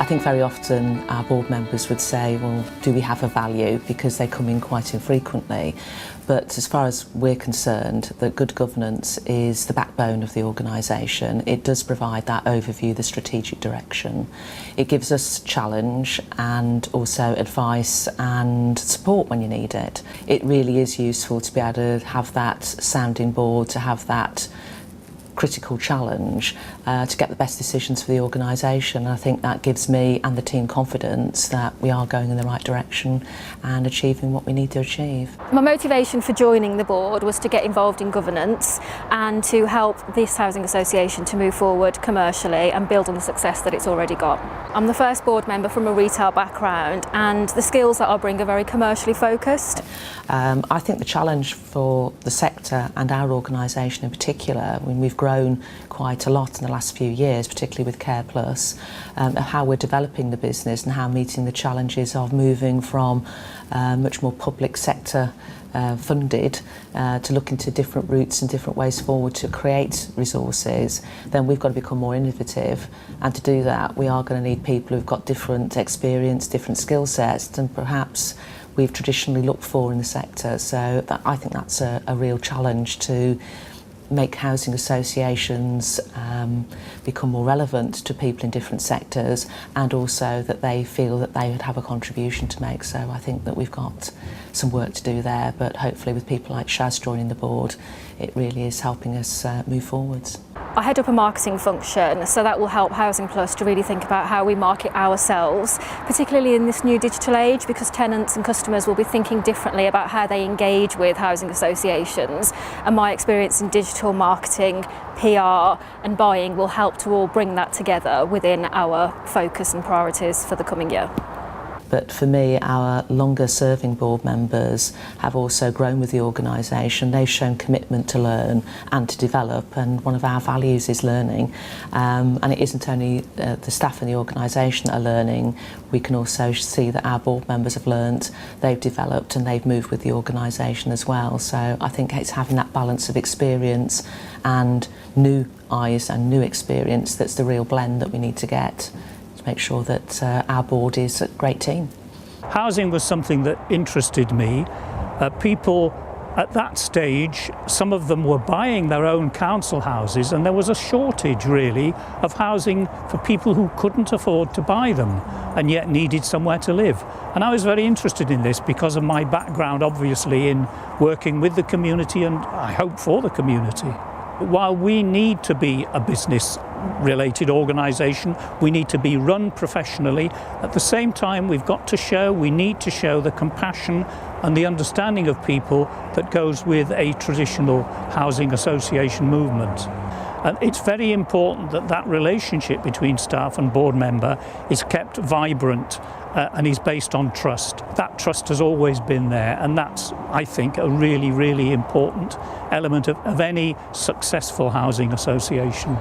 I think very often our board members would say, well, do we have a value, because they come in quite infrequently. But as far as we're concerned, that good governance is the backbone of the organisation. It does provide that overview, the strategic direction. It gives us challenge and also advice and support when you need it. It really is useful to be able to have that sounding board, to have that critical challenge to get the best decisions for the organisation. I think that gives me and the team confidence that we are going in the right direction and achieving what we need to achieve. My motivation for joining the board was to get involved in governance and to help this housing association to move forward commercially and build on the success that it's already got. I'm the first board member from a retail background, and the skills that I bring are very commercially focused. I think the challenge for the sector and our organisation in particular, when we've grown quite a lot in the last few years, particularly with Care Plus, how we're developing the business and how meeting the challenges of moving from much more public sector funded to look into different routes and different ways forward to create resources, then we've got to become more innovative. And to do that, we are going to need people who've got different experience, different skill sets than perhaps we've traditionally looked for in the sector. So I think that's a real challenge to make housing associations become more relevant to people in different sectors, and also that they feel that they would have a contribution to make. So I think that we've got some work to do there, but hopefully with people like Shaz joining the board, it really is helping us move forwards. I head up a marketing function, so that will help Housing Plus to really think about how we market ourselves, particularly in this new digital age, because tenants and customers will be thinking differently about how they engage with housing associations, and my experience in digital marketing, PR and buying will help to all bring that together within our focus and priorities for the coming year. But for me, our longer serving board members have also grown with the organisation. They've shown commitment to learn and to develop, and one of our values is learning. And it isn't only the staff in the organisation that are learning, we can also see that our board members have learnt, they've developed and they've moved with the organisation as well. So I think it's having that balance of experience and new eyes and new experience that's the real blend that we need to get. Make sure that our board is a great team. Housing was something that interested me. People at that stage, some of them were buying their own council houses, and there was a shortage really of housing for people who couldn't afford to buy them and yet needed somewhere to live. And I was very interested in this because of my background, obviously, in working with the community and I hope for the community. While we need to be a business-related organisation, we need to be run professionally. At the same time, we need to show the compassion and the understanding of people that goes with a traditional housing association movement. And it's very important that that relationship between staff and board member is kept vibrant and is based on trust. That trust has always been there, and that's, I think, a really, really important element of any successful housing association.